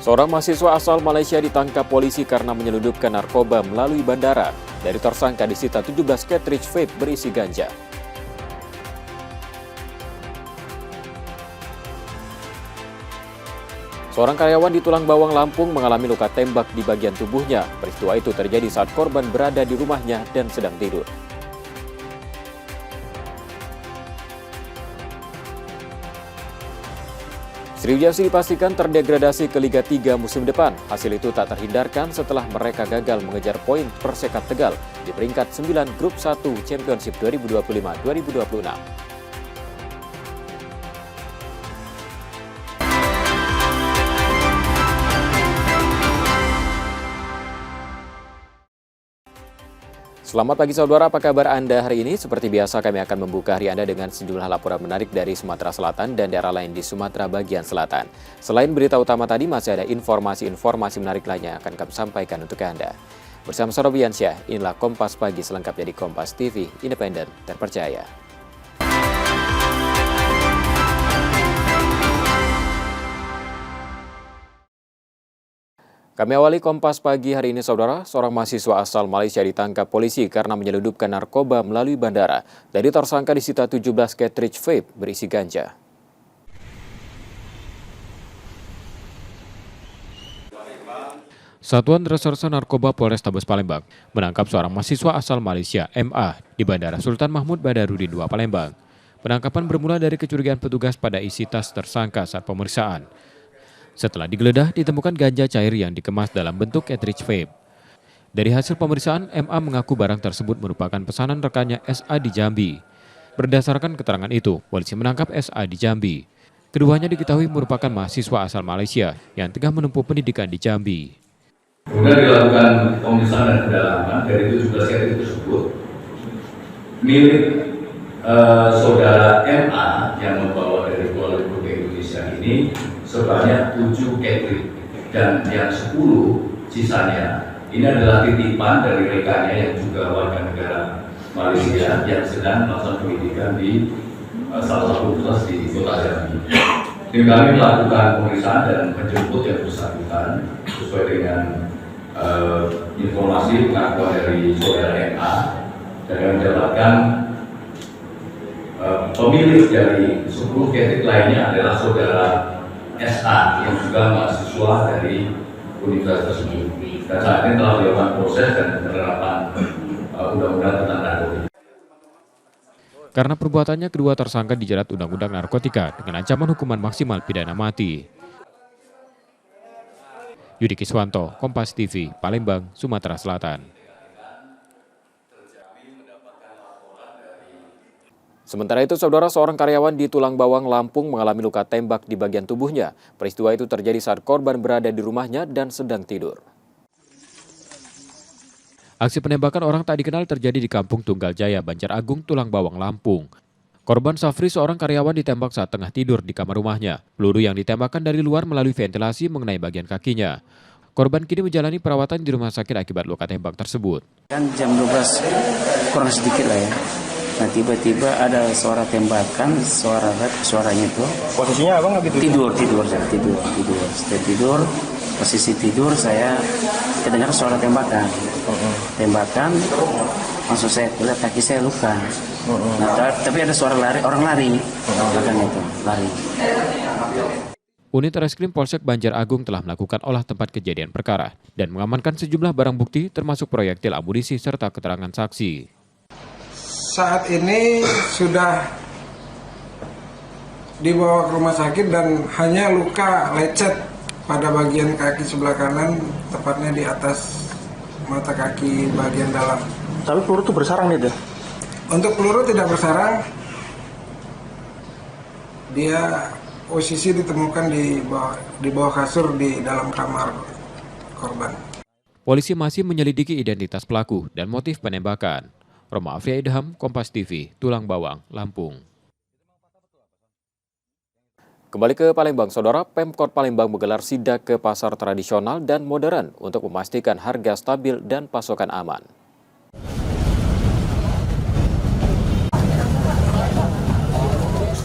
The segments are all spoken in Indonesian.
Seorang mahasiswa asal Malaysia ditangkap polisi karena menyelundupkan narkoba melalui bandara. Dari tersangka disita 17 cartridge vape berisi ganja. Seorang karyawan di Tulang Bawang, Lampung mengalami luka tembak di bagian tubuhnya. Peristiwa itu terjadi saat korban berada di rumahnya dan sedang tidur. Sriwijaya dipastikan terdegradasi ke Liga 3 musim depan. Hasil itu tak terhindarkan setelah mereka gagal mengejar poin Persekat Tegal di peringkat 9 Grup 1 Championship 2025-2026. Selamat pagi saudara, apa kabar Anda hari ini? Seperti biasa kami akan membuka hari Anda dengan sejumlah laporan menarik dari Sumatera Selatan dan daerah lain di Sumatera bagian selatan. Selain berita utama tadi, masih ada informasi-informasi menarik lainnya yang akan kami sampaikan untuk Anda. Bersama saya Robiansyah, inilah Kompas Pagi selengkapnya di Kompas TV, independen, terpercaya. Kami awali Kompas Pagi hari ini saudara, seorang mahasiswa asal Malaysia ditangkap polisi karena menyelundupkan narkoba melalui bandara. Dari tersangka disita 17 cartridge vape berisi ganja. Satuan Reserse Narkoba Polrestabes Palembang menangkap seorang mahasiswa asal Malaysia MA di Bandara Sultan Mahmud Badarudin II Palembang. Penangkapan bermula dari kecurigaan petugas pada isi tas tersangka saat pemeriksaan. Setelah digeledah, ditemukan ganja cair yang dikemas dalam bentuk cartridge vape. Dari hasil pemeriksaan, MA mengaku barang tersebut merupakan pesanan rekannya SA di Jambi. Berdasarkan keterangan itu, polisi menangkap SA di Jambi. Keduanya diketahui merupakan mahasiswa asal Malaysia yang tengah menempuh pendidikan di Jambi. Kemudian dilakukan pemeriksaan dan pendalaman dari 17 cartridge tersebut milik saudara MA yang membawa dari Kuala Lumpur ke Indonesia ini sebanyak 7 cartridge dan yang 10 sisanya ini adalah titipan dari rekannya yang juga warga negara Malaysia yang sedang melakukan pendidikan di salah satu universitas di Kota Jambi. Tim kami melakukan pemeriksaan dan menjemput yang bersangkutan sesuai dengan informasi pengakuan dari saudara MA dan kami mendapatkan pemilik dari 10 cartridge lainnya adalah saudara SA yang juga mahasiswa dari universitas tersebut. Dan saat ini telah dilakukan proses dan penerapan undang-undang tentang narkotika. Karena perbuatannya, kedua tersangka dijerat Undang-Undang Narkotika dengan ancaman hukuman maksimal pidana mati. Yudi Kiswanto, Kompas TV, Palembang, Sumatera Selatan. Sementara itu, saudara, seorang karyawan di Tulang Bawang, Lampung mengalami luka tembak di bagian tubuhnya. Peristiwa itu terjadi saat korban berada di rumahnya dan sedang tidur. Aksi penembakan orang tak dikenal terjadi di Kampung Tunggal Jaya, Banjar Agung, Tulang Bawang, Lampung. Korban Safri, seorang karyawan, ditembak saat tengah tidur di kamar rumahnya. Peluru yang ditembakkan dari luar melalui ventilasi mengenai bagian kakinya. Korban kini menjalani perawatan di rumah sakit akibat luka tembak tersebut. Kan jam 12 kurang sedikit lah ya. Nah tiba-tiba ada suara tembakan, suaranya itu. Posisinya abang lagi tidur. Setelah tidur, posisi tidur saya kedengar suara tembakan. Tembakan, langsung saya lihat kaki saya luka. Nah, tapi ada suara orang lari. Belakang itu, lari. Unit Reskrim Polsek Banjar Agung telah melakukan olah tempat kejadian perkara dan mengamankan sejumlah barang bukti termasuk proyektil amunisi serta keterangan saksi. Saat ini sudah dibawa ke rumah sakit dan hanya luka lecet pada bagian kaki sebelah kanan, tepatnya di atas mata kaki bagian dalam. Tapi peluru itu bersarang nih deh. Untuk peluru tidak bersarang, dia posisi ditemukan di bawah kasur di dalam kamar korban. Polisi masih menyelidiki identitas pelaku dan motif penembakan. Roma Afria Idham, Kompas TV, Tulang Bawang, Lampung. Kembali ke Palembang, saudara, Pemkot Palembang menggelar sidak ke pasar tradisional dan modern untuk memastikan harga stabil dan pasokan aman.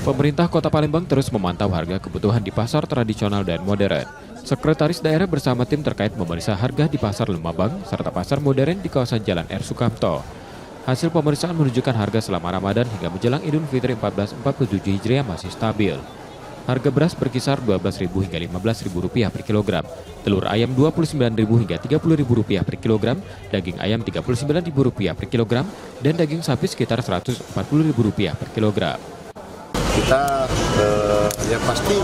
Pemerintah Kota Palembang terus memantau harga kebutuhan di pasar tradisional dan modern. Sekretaris daerah bersama tim terkait memeriksa harga di pasar Lemabang serta pasar modern di kawasan Jalan R. Sukamto. Hasil pemeriksaan menunjukkan harga selama Ramadan hingga menjelang Idul Fitri 1447 Hijriah masih stabil. Harga beras berkisar Rp12.000 hingga Rp15.000 per kilogram, telur ayam Rp29.000 hingga Rp30.000 per kilogram, daging ayam Rp39.000 per kilogram, dan daging sapi sekitar Rp140.000 per kilogram. Kita yang pasti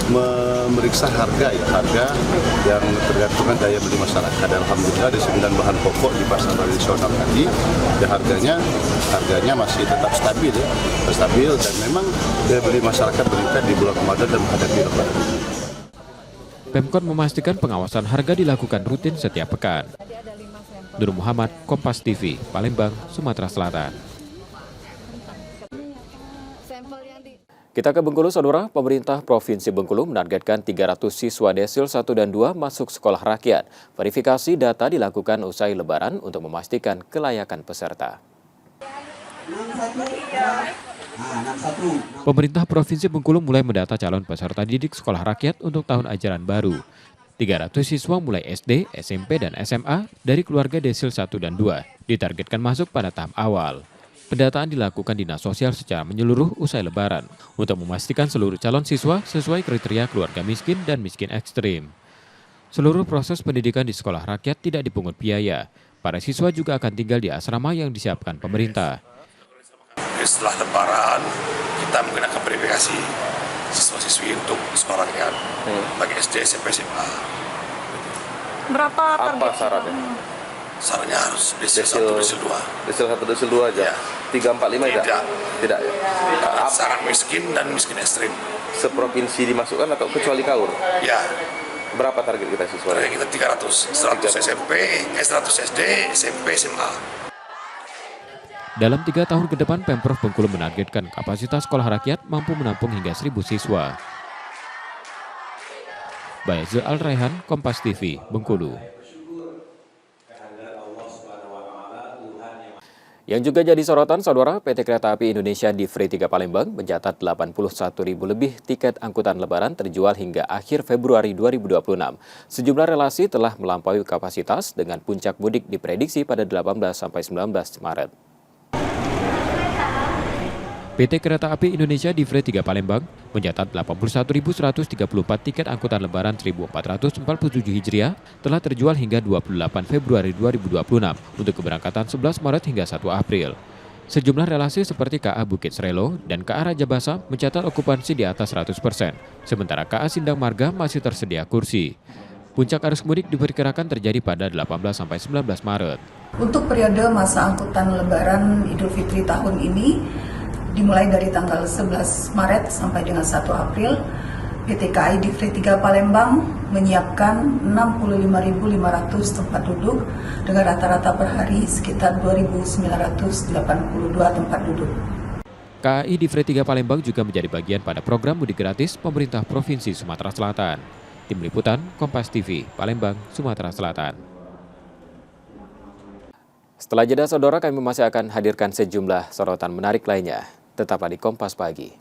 memeriksa harga yang tergantung daya beli masyarakat. Dan alhamdulillah di 9 bahan pokok di pasar tradisional tadi, harganya masih tetap stabil dan memang daya beli masyarakat meningkat di bulan Ramadan dan menghadapi Ramadan. Pemkot memastikan pengawasan harga dilakukan rutin setiap pekan. Nur Muhammad, Kompas TV, Palembang, Sumatera Selatan. Kita ke Bengkulu, Saudara. Pemerintah Provinsi Bengkulu menargetkan 300 siswa Desil 1 dan 2 masuk sekolah rakyat. Verifikasi data dilakukan usai Lebaran untuk memastikan kelayakan peserta. Pemerintah Provinsi Bengkulu mulai mendata calon peserta didik sekolah rakyat untuk tahun ajaran baru. 300 siswa mulai SD, SMP, dan SMA dari keluarga Desil 1 dan 2 ditargetkan masuk pada tahap awal. Pendataan dilakukan Dinas Sosial secara menyeluruh usai Lebaran untuk memastikan seluruh calon siswa sesuai kriteria keluarga miskin dan miskin ekstrim. Seluruh proses pendidikan di sekolah rakyat tidak dipungut biaya. Para siswa juga akan tinggal di asrama yang disiapkan pemerintah. Setelah Lebaran, kita menggunakan verifikasi siswa-siswi untuk sekolah rakyat bagi SD, SMP, SMA. Berapa target? syaratnya? Syaratnya harus Desil 1, Desil 2. Desil 1, Desil 2 aja? Ya. 3, 4, 5 Tidak. Tidak ya? Syarat miskin dan miskin ekstrim. Seprovinsi dimasukkan atau kecuali Kaur? Ya, Berapa target kita siswa? kita 300. 100 SMP, 100 SD, SMP, SMA. Dalam 3 tahun ke depan, Pemprov Bengkulu menargetkan kapasitas sekolah rakyat mampu menampung hingga 1.000 siswa. Bayazil Al-Raihan, Kompas TV, Bengkulu. Yang juga jadi sorotan, Saudara, PT Kereta Api Indonesia di Free 3 Palembang mencatat 81.000 lebih tiket angkutan Lebaran terjual hingga akhir Februari 2026. Sejumlah relasi telah melampaui kapasitas dengan puncak mudik diprediksi pada 18-19 Maret. PT Kereta Api Indonesia di Free 3 Palembang mencatat 81.134 tiket angkutan Lebaran 1447 Hijriah telah terjual hingga 28 Februari 2026 untuk keberangkatan 11 Maret hingga 1 April. Sejumlah relasi seperti KA Bukit Srelo dan KA Raja Basa mencatat okupansi di atas 100%, sementara KA Sindang Marga masih tersedia kursi. Puncak arus mudik diperkirakan terjadi pada 18-19 Maret. Untuk periode masa angkutan Lebaran Idul Fitri tahun ini, dimulai dari tanggal 11 Maret sampai dengan 1 April, PT KAI di Free 3 Palembang menyiapkan 65.500 tempat duduk dengan rata-rata per hari sekitar 2.982 tempat duduk. KAI di Free 3 Palembang juga menjadi bagian pada program mudik gratis pemerintah Provinsi Sumatera Selatan. Tim Liputan, Kompas TV, Palembang, Sumatera Selatan. Setelah jeda, Saudara, kami masih akan hadirkan sejumlah sorotan menarik lainnya. Tetaplah di Kompas Pagi.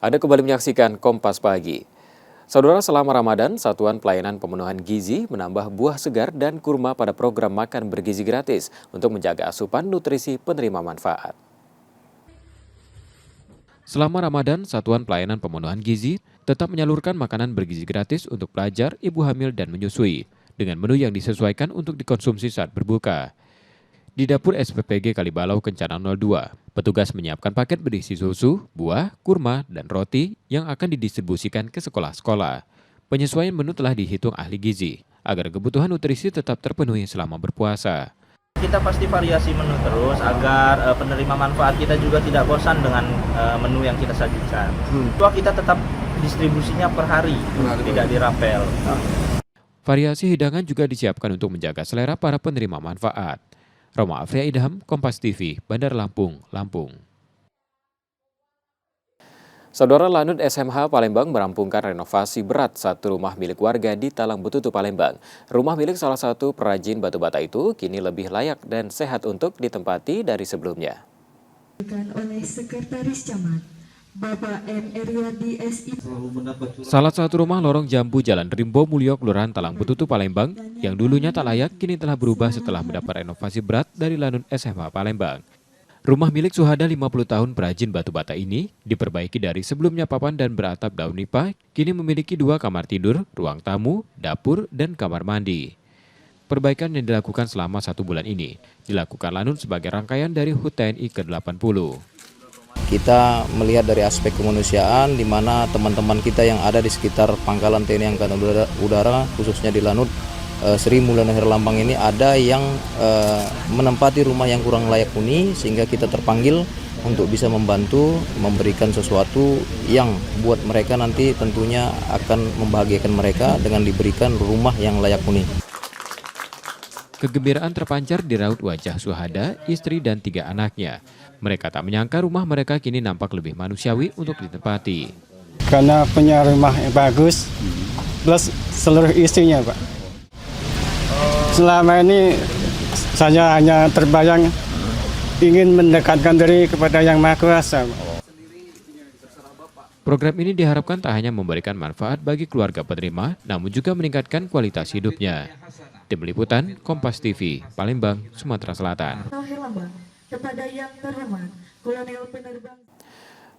Anda kembali menyaksikan Kompas Pagi. Saudara, selama Ramadan, Satuan Pelayanan Pemenuhan Gizi menambah buah segar dan kurma pada program makan bergizi gratis untuk menjaga asupan nutrisi penerima manfaat. Selama Ramadan, Satuan Pelayanan Pemenuhan Gizi tetap menyalurkan makanan bergizi gratis untuk pelajar, ibu hamil, dan menyusui dengan menu yang disesuaikan untuk dikonsumsi saat berbuka. Di dapur SPPG Kalibalau Kencana 02, petugas menyiapkan paket berisi susu, buah, kurma, dan roti yang akan didistribusikan ke sekolah-sekolah. Penyesuaian menu telah dihitung ahli gizi agar kebutuhan nutrisi tetap terpenuhi selama berpuasa. Kita pasti variasi menu terus agar penerima manfaat kita juga tidak bosan dengan menu yang kita sajikan. Kita tetap distribusinya per hari, tidak dirapel. Variasi hidangan juga disiapkan untuk menjaga selera para penerima manfaat. Roma Afria Idham, Kompas TV, Bandar Lampung, Lampung. Saudara, Lanut SMH Palembang merampungkan renovasi berat satu rumah milik warga di Talang Betutu, Palembang. Rumah milik salah satu perajin batu bata itu kini lebih layak dan sehat untuk ditempati dari sebelumnya. Oleh Sekretaris Camat, Bapak M. Eriadi SI. Salah satu rumah lorong jambu Jalan Rimbo Mulyo, Kelurahan Talang Betutu, Palembang, yang dulunya tak layak kini telah berubah setelah mendapat renovasi berat dari Lanut SMH Palembang. Rumah milik Suhada 50 tahun perajin batu bata ini diperbaiki dari sebelumnya papan dan beratap daun nipah, kini memiliki 2 kamar tidur, ruang tamu, dapur, dan kamar mandi. Perbaikan yang dilakukan selama 1 bulan ini dilakukan Lanut sebagai rangkaian dari HUT TNI ke-80. Kita melihat dari aspek kemanusiaan di mana teman-teman kita yang ada di sekitar pangkalan TNI Angkatan Udara khususnya di Lanut Sri Mulyana Herlambang ini ada yang menempati rumah yang kurang layak huni, sehingga kita terpanggil untuk bisa membantu memberikan sesuatu yang buat mereka nanti tentunya akan membahagiakan mereka dengan diberikan rumah yang layak huni. Kegembiraan terpancar di raut wajah Suhada, istri dan 3 anaknya. Mereka tak menyangka rumah mereka kini nampak lebih manusiawi untuk ditempati. Karena punya rumah yang bagus, plus seluruh isinya, Pak. Selama ini saya hanya terbayang ingin mendekatkan diri kepada Yang Maha Kuasa. Program ini diharapkan tak hanya memberikan manfaat bagi keluarga penerima, namun juga meningkatkan kualitas hidupnya. Tim Liputan, Kompas TV, Palembang, Sumatera Selatan. Kepada yang terhormat, Kolonel Penerbang.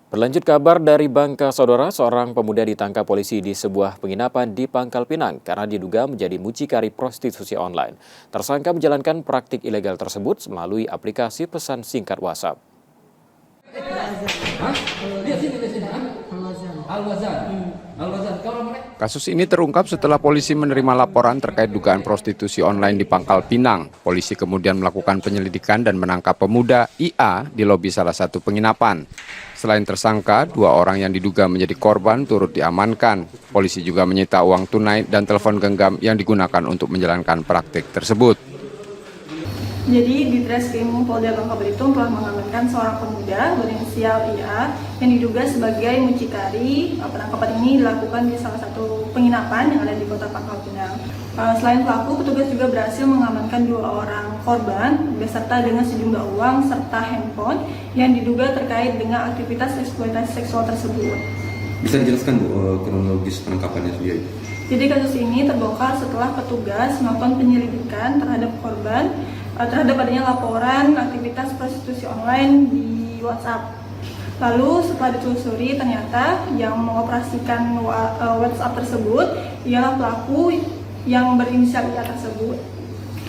Berlanjut kabar dari Bangka, Saudara, seorang pemuda ditangkap polisi di sebuah penginapan di Pangkal Pinang karena diduga menjadi mucikari prostitusi online. Tersangka menjalankan praktik ilegal tersebut melalui aplikasi pesan singkat WhatsApp. Kasus ini terungkap setelah polisi menerima laporan terkait dugaan prostitusi online di Pangkal Pinang. Polisi kemudian melakukan penyelidikan dan menangkap pemuda IA di lobi salah satu penginapan. Selain tersangka, 2 orang yang diduga menjadi korban turut diamankan. Polisi juga menyita uang tunai dan telepon genggam yang digunakan untuk menjalankan praktik tersebut. Jadi di Treskrim Polda Bangka Belitung telah mengamankan seorang pemuda berinisial IA yang diduga sebagai mucikari. Penangkapan ini dilakukan di salah satu penginapan yang ada di Kota Pangkal Pinang. Selain pelaku, petugas juga berhasil mengamankan 2 orang korban beserta dengan sejumlah uang serta handphone yang diduga terkait dengan aktivitas eksploitasi seksual tersebut. Bisa dijelaskan Bu kronologis penangkapannya sendiri? Jadi kasus ini terbongkar setelah petugas melakukan penyelidikan terhadap korban terhadap adanya laporan aktivitas prostitusi online di WhatsApp. Lalu setelah ditelusuri ternyata yang mengoperasikan WhatsApp tersebut ialah pelaku yang berinisial IA tersebut.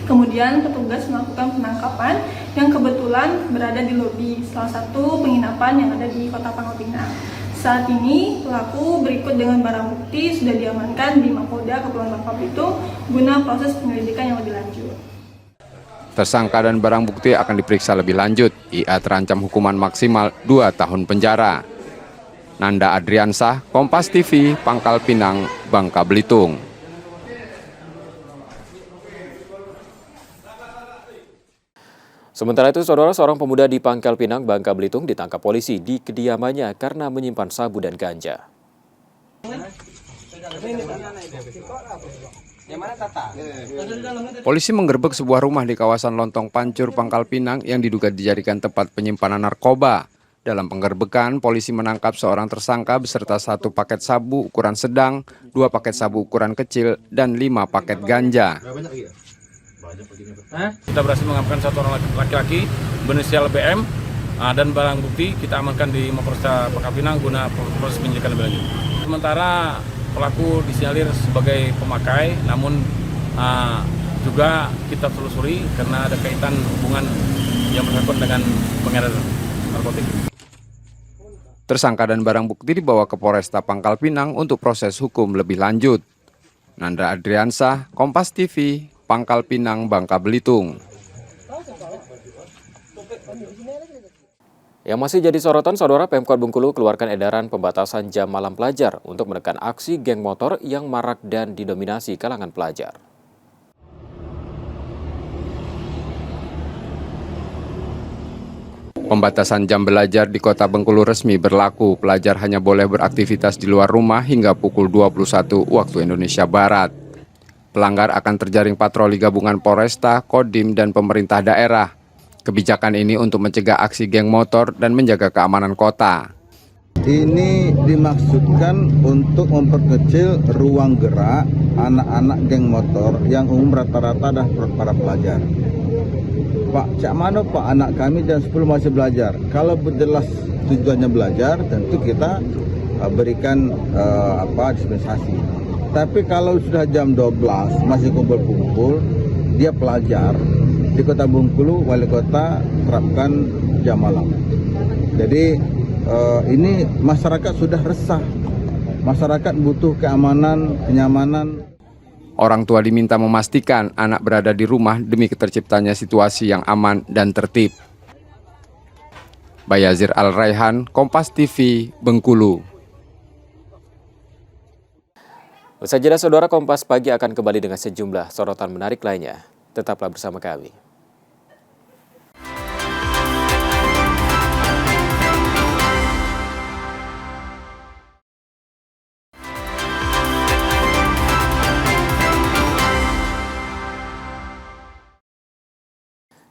Kemudian petugas melakukan penangkapan yang kebetulan berada di lobi salah satu penginapan yang ada di Kota Pangkal Pinang. Saat ini pelaku berikut dengan barang bukti sudah diamankan di Mapolda Kepulauan Bangka Belitung guna proses penyelidikan yang lebih lanjut. Tersangka dan barang bukti akan diperiksa lebih lanjut. IA terancam hukuman maksimal 2 tahun penjara. Nanda Adriansah, Kompas TV, Pangkal Pinang, Bangka Belitung. Sementara itu, Saudara, seorang pemuda di Pangkal Pinang, Bangka Belitung ditangkap polisi di kediamannya karena menyimpan sabu dan ganja. Polisi menggerebek sebuah rumah di kawasan Lontong Pancur, Pangkal Pinang yang diduga dijadikan tempat penyimpanan narkoba. Dalam penggerbekan, polisi menangkap seorang tersangka beserta 1 paket sabu ukuran sedang, 2 paket sabu ukuran kecil, dan 5 paket ganja. Kita berhasil mengamankan 1 orang laki-laki berinisial BM dan barang bukti kita amankan di Mapolresta Pangkal Pinang guna proses penyelidikan lebih lanjut. Sementara pelaku disinyalir sebagai pemakai, namun juga kita telusuri karena ada kaitan hubungan yang bersangkutan dengan pengedar narkotik. Tersangka dan barang bukti dibawa ke Polresta Pangkal Pinang untuk proses hukum lebih lanjut. Nanda Adriansah, Kompas TV, Pangkal Pinang, Bangka Belitung. Yang masih jadi sorotan, Saudara, Pemkot Bengkulu keluarkan edaran pembatasan jam malam pelajar untuk menekan aksi geng motor yang marak dan didominasi kalangan pelajar. Pembatasan jam belajar di Kota Bengkulu resmi berlaku. Pelajar hanya boleh beraktivitas di luar rumah hingga pukul 21 waktu Indonesia Barat. Pelanggar akan terjaring patroli gabungan Polresta, Kodim, dan pemerintah daerah. Kebijakan ini untuk mencegah aksi geng motor dan menjaga keamanan kota. Ini dimaksudkan untuk memperkecil ruang gerak anak-anak geng motor yang umum rata-rata adalah para pelajar. Pak, cak mana Pak, anak kami jam 10 masih belajar. Kalau jelas tujuannya belajar, tentu kita berikan dispensasi. Tapi kalau sudah jam 12 masih kumpul-kumpul, dia pelajar. Di Kota Bengkulu, wali kota terapkan jam malam. Jadi ini masyarakat sudah resah. Masyarakat butuh keamanan, kenyamanan. Orang tua diminta memastikan anak berada di rumah demi terciptanya situasi yang aman dan tertib. Bayazir Al-Raihan, Kompas TV, Bengkulu. Usai jeda, saudara, Kompas Pagi akan kembali dengan sejumlah sorotan menarik lainnya. Tetaplah bersama kami.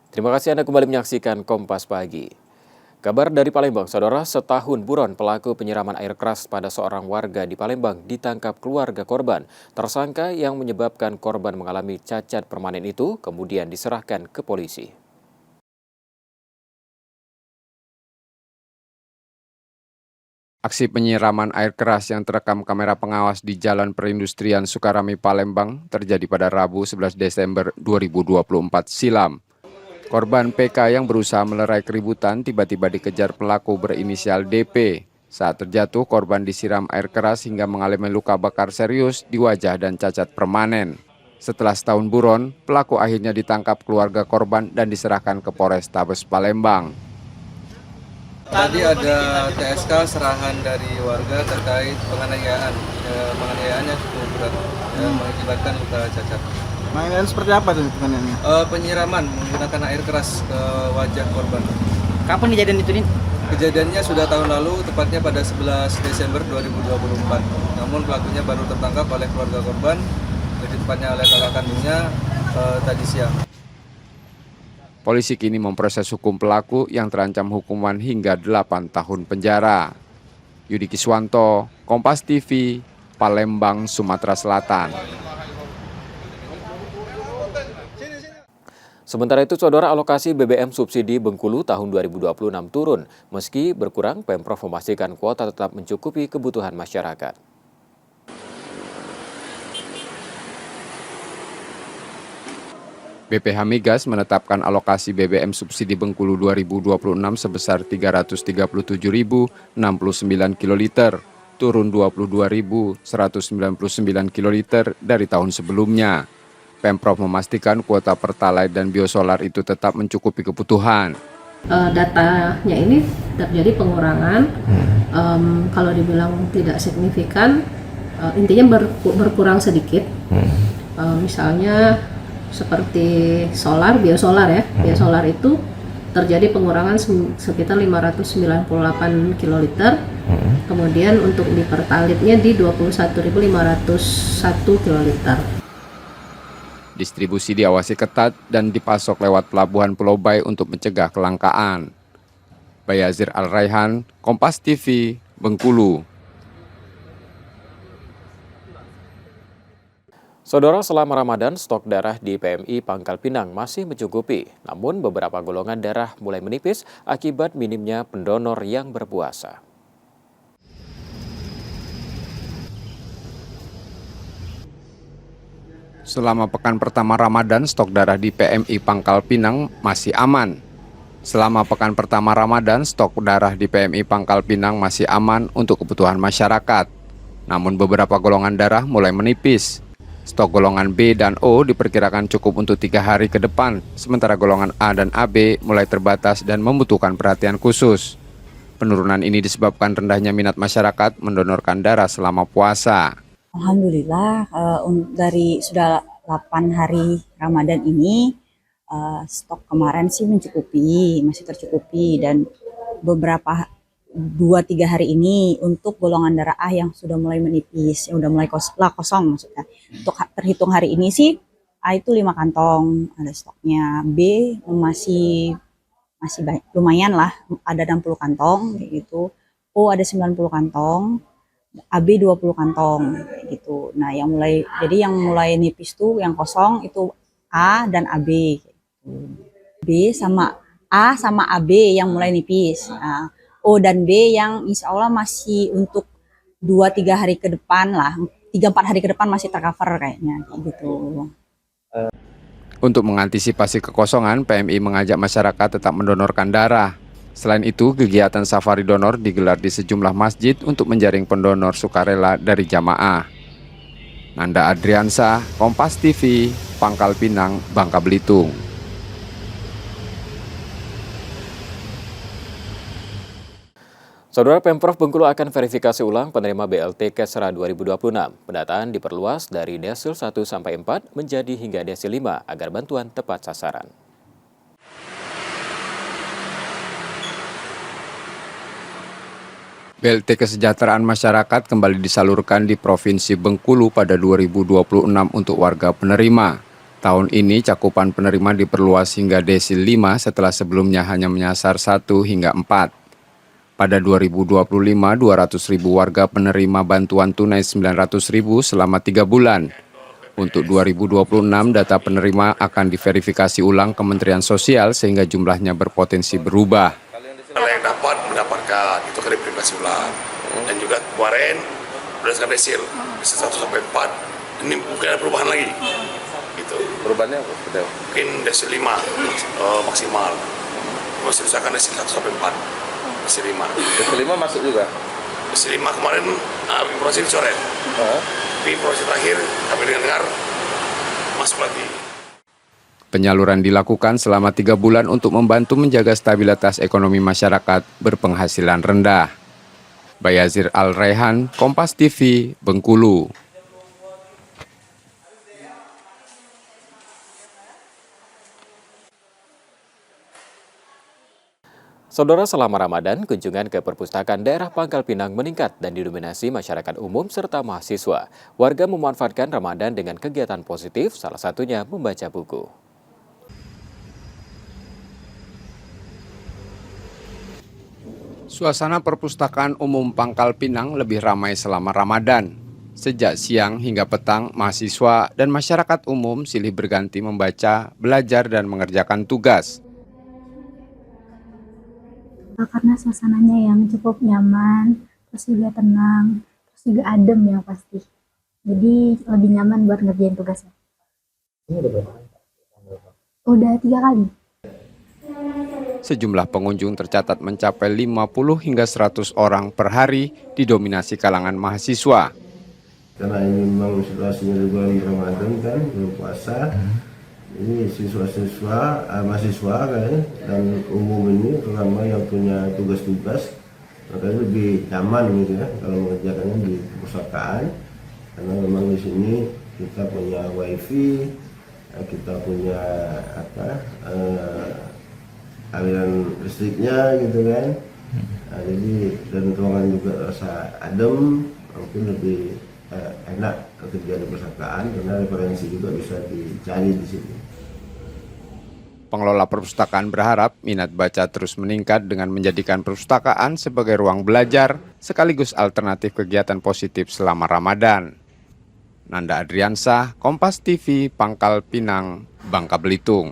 Terima kasih Anda kembali menyaksikan Kompas Pagi. Kabar dari Palembang, saudara, setahun buron pelaku penyiraman air keras pada seorang warga di Palembang ditangkap keluarga korban. Tersangka yang menyebabkan korban mengalami cacat permanen itu kemudian diserahkan ke polisi. Aksi penyiraman air keras yang terekam kamera pengawas di Jalan Perindustrian Sukarami, Palembang terjadi pada Rabu 11 Desember 2024 silam. Korban PK yang berusaha melerai keributan tiba-tiba dikejar pelaku berinisial DP. Saat terjatuh, korban disiram air keras hingga mengalami luka bakar serius di wajah dan cacat permanen. Setelah setahun buron, pelaku akhirnya ditangkap keluarga korban dan diserahkan ke Polrestabes Palembang. Tadi ada TSK serahan dari warga terkait penganiayaan. Penganiayaannya cukup berat, mengakibatkan luka cacat. Penganiayaan seperti apa tuh penganiayaannya? Penyiraman menggunakan air keras ke wajah korban. Kapan kejadian itu nih? Kejadiannya sudah tahun lalu, tepatnya pada 11 Desember 2024. Namun pelakunya baru tertangkap oleh keluarga korban, lebih tepatnya oleh kakak kandungnya tadi siang. Polisi kini memproses hukum pelaku yang terancam hukuman hingga 8 tahun penjara. Yudi Kiswanto, Kompas TV, Palembang, Sumatera Selatan. Sementara itu, saudara, alokasi BBM subsidi Bengkulu tahun 2026 turun. Meski berkurang, Pemprov memastikan kuota tetap mencukupi kebutuhan masyarakat. BPH Migas menetapkan alokasi BBM subsidi Bengkulu 2026 sebesar 337.069 kiloliter, turun 22.199 kiloliter dari tahun sebelumnya. Pemprov memastikan kuota Pertalite dan biosolar itu tetap mencukupi kebutuhan. Datanya ini terjadi pengurangan, kalau dibilang tidak signifikan, intinya berkurang sedikit. Misalnya seperti solar, biosolar ya, biosolar itu terjadi pengurangan sekitar 598 kiloliter, kemudian untuk di Pertalite-nya di 21.501 kiloliter. Distribusi diawasi ketat dan dipasok lewat pelabuhan Pulau Bae untuk mencegah kelangkaan. Bayazir Al-Raihan, Kompas TV, Bengkulu. Saudara, selama Ramadan, stok darah di PMI Pangkal Pinang masih mencukupi. Namun beberapa golongan darah mulai menipis akibat minimnya pendonor yang berpuasa. Selama pekan pertama Ramadan, stok darah di PMI Pangkal Pinang masih aman. Selama pekan pertama Ramadan, stok darah di PMI Pangkal Pinang masih aman untuk kebutuhan masyarakat. Namun beberapa golongan darah mulai menipis. Stok golongan B dan O diperkirakan cukup untuk 3 hari ke depan, sementara golongan A dan AB mulai terbatas dan membutuhkan perhatian khusus. Penurunan ini disebabkan rendahnya minat masyarakat mendonorkan darah selama puasa. Alhamdulillah dari sudah 8 hari Ramadan ini stok kemarin sih masih tercukupi, dan beberapa 2-3 hari ini untuk golongan darah A yang sudah mulai menipis, yang udah mulai kosong maksudnya. Untuk terhitung hari ini sih A itu 5 kantong ada stoknya, B masih banyak, lumayan lah, ada 60 kantong kayak gitu. O ada 90 kantong, AB 20 kantong kayak gitu. Nah, yang mulai nipis tuh yang kosong itu A dan AB. B sama A sama AB yang mulai nipis. Nah, O dan B yang insya Allah masih untuk 2-3 hari ke depan lah, 3-4 hari ke depan masih tercover kayaknya gitu. Untuk mengantisipasi kekosongan, PMI mengajak masyarakat tetap mendonorkan darah. Selain itu, kegiatan safari donor digelar di sejumlah masjid untuk menjaring pendonor sukarela dari jamaah. Nanda Adriansa, Kompas TV, Pangkal Pinang, Bangka Belitung. Saudara, Pemprov Bengkulu akan verifikasi ulang penerima BLT Kesra 2026. Pendataan diperluas dari desil 1-4 menjadi hingga desil 5 agar bantuan tepat sasaran. BLT Kesejahteraan Masyarakat kembali disalurkan di Provinsi Bengkulu pada 2026 untuk warga penerima. Tahun ini cakupan penerima diperluas hingga desil 5 setelah sebelumnya hanya menyasar 1 hingga 4. Pada 2025, 200.000 warga penerima bantuan tunai 900.000 selama 3 bulan. Untuk 2026, data penerima akan diverifikasi ulang Kementerian Sosial sehingga jumlahnya berpotensi berubah. Kalau yang dapat mendapatkan itu kan diverifikasi ulang. Dan juga kemarin berdasarkan desil 1-4, ini mungkin ada perubahan lagi. Gitu. Perubahannya apa? Mungkin desil 5 maksimal. Masih misalkan desil 1-4. Desil 5. Desil 5 masuk juga? Desil 5 kemarin informasi dicoret. Tapi informasi terakhir kami dengar masuk lagi. Penyaluran dilakukan selama 3 bulan untuk membantu menjaga stabilitas ekonomi masyarakat berpenghasilan rendah. Bayazir Al-Raihan, Kompas TV, Bengkulu. Saudara, selama Ramadan, kunjungan ke perpustakaan daerah Pangkal Pinang meningkat dan didominasi masyarakat umum serta mahasiswa. Warga memanfaatkan Ramadan dengan kegiatan positif, salah satunya membaca buku. Suasana perpustakaan umum Pangkal Pinang lebih ramai selama Ramadan. Sejak siang hingga petang, mahasiswa dan masyarakat umum silih berganti membaca, belajar, dan mengerjakan tugas. Karena suasananya yang cukup nyaman, terus juga tenang, terus juga adem yang pasti. Jadi lebih nyaman buat ngerjain tugasnya. Ini udah berapa kali? Udah 3 kali. Sejumlah pengunjung tercatat mencapai 50 hingga 100 orang per hari, didominasi kalangan mahasiswa. Karena ini memang situasinya di bulan Ramadan kan, bulan puasa. Ini siswa-siswa, mahasiswa kan, dan umum ini terutama yang punya tugas-tugas, makanya lebih nyaman gitu ya kalau mengerjakannya di perpustakaan, karena memang di sini kita punya wifi, kita punya aliran listriknya gitu kan, jadi dan ruangan juga rasa adem, mungkin lebih enak kerja di perpustakaan karena referensi juga bisa dicari di sini. Pengelola perpustakaan berharap minat baca terus meningkat dengan menjadikan perpustakaan sebagai ruang belajar sekaligus alternatif kegiatan positif selama Ramadan. Nanda Adriansa, Kompas TV, Pangkal Pinang, Bangka Belitung.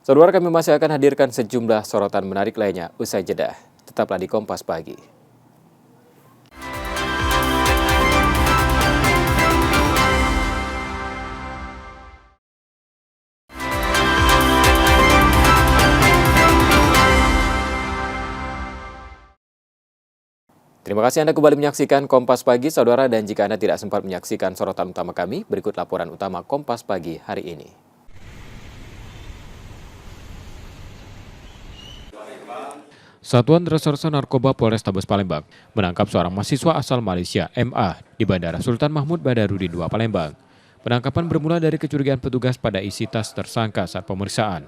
Saudara, kami masih akan hadirkan sejumlah sorotan menarik lainnya usai jeda. Tetaplah di Kompas Pagi. Terima kasih Anda kembali menyaksikan Kompas Pagi, Saudara, dan jika Anda tidak sempat menyaksikan sorotan utama kami, berikut laporan utama Kompas Pagi hari ini. Satuan Reserse Narkoba Polrestabes Palembang menangkap seorang mahasiswa asal Malaysia, MA, di Bandara Sultan Mahmud Badarudin II Palembang. Penangkapan bermula dari kecurigaan petugas pada isi tas tersangka saat pemeriksaan.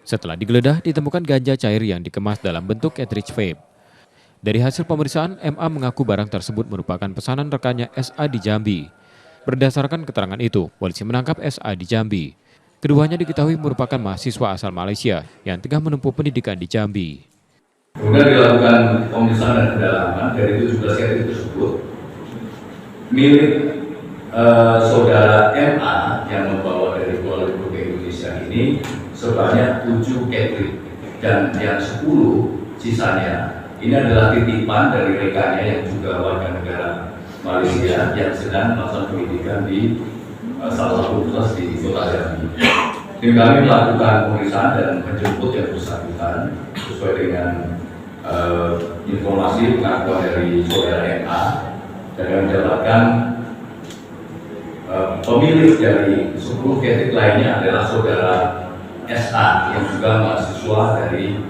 Setelah digeledah, ditemukan ganja cair yang dikemas dalam bentuk cartridge vape. Dari hasil pemeriksaan, MA mengaku barang tersebut merupakan pesanan rekannya SA di Jambi. Berdasarkan keterangan itu, polisi menangkap SA di Jambi. Keduanya diketahui merupakan mahasiswa asal Malaysia yang tengah menempuh pendidikan di Jambi. Kemudian dilakukan pemeriksaan dan pendalaman dari 17 cartridge tersebut milik saudara MA yang membawa dari Kuala Lumpur ke Indonesia ini sebanyak 7 cartridge dan yang 10 sisanya ini adalah titipan dari rekannya yang juga warga negara Malaysia yang sedang melakukan pendidikan di salah satu universitas di Kota Jambi. Tim kami melakukan pemeriksaan dan menjemput yang bersangkutan sesuai dengan informasi pengakuan dari saudara MA dan kami mendapatkan pemilik dari 10 cartridge lainnya adalah saudara SA yang juga mahasiswa dari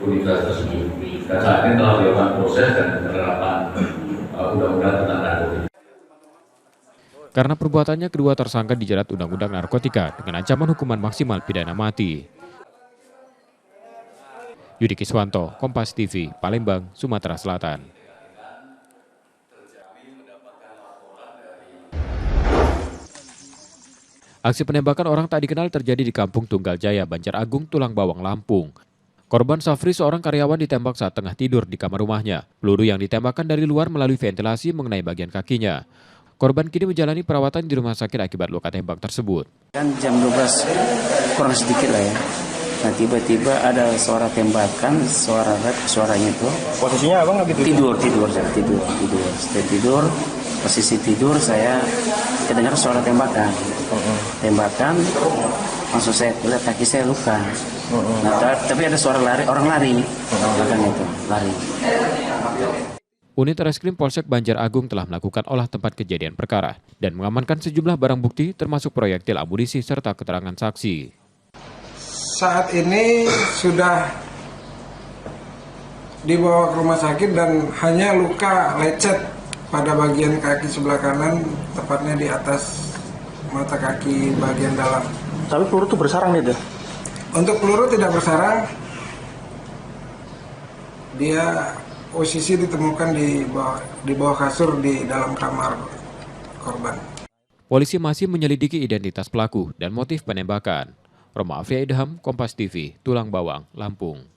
universitas tersebut. Dan saat ini telah dilakukan proses dan penerapan undang-undang tentang narkotika. Karena perbuatannya, kedua tersangka dijerat Undang-Undang Narkotika dengan ancaman hukuman maksimal pidana mati. Yudi Kiswanto, Kompas TV, Palembang, Sumatera Selatan. Aksi penembakan orang tak dikenal terjadi di Kampung Tunggal Jaya, Banjaragung, Tulang Bawang, Lampung. Korban Safri, seorang karyawan, ditembak saat tengah tidur di kamar rumahnya. Peluru yang ditembakkan dari luar melalui ventilasi mengenai bagian kakinya. Korban kini menjalani perawatan di rumah sakit akibat luka tembak tersebut. Kan jam 12 kurang sedikit lah ya. Nah tiba-tiba ada suara tembakan, suara rap, suaranya itu. Posisinya abang lagi tidur. Posisi tidur saya dengar suara tembakan. Tembakan, langsung saya lihat kaki saya luka. Nah, tapi ada suara lari, orang lari. Belakang itu, lari. Unit Reskrim Polsek Banjaragung telah melakukan olah tempat kejadian perkara dan mengamankan sejumlah barang bukti termasuk proyektil amunisi serta keterangan saksi. Saat ini sudah dibawa ke rumah sakit dan hanya luka lecet pada bagian kaki sebelah kanan, tepatnya di atas mata kaki bagian dalam. Tapi peluru itu bersarang itu? Untuk peluru tidak bersarang, dia posisi ditemukan di bawah kasur di dalam kamar korban. Polisi masih menyelidiki identitas pelaku dan motif penembakan. Roma Afia Idham, Kompas TV, Tulang Bawang, Lampung.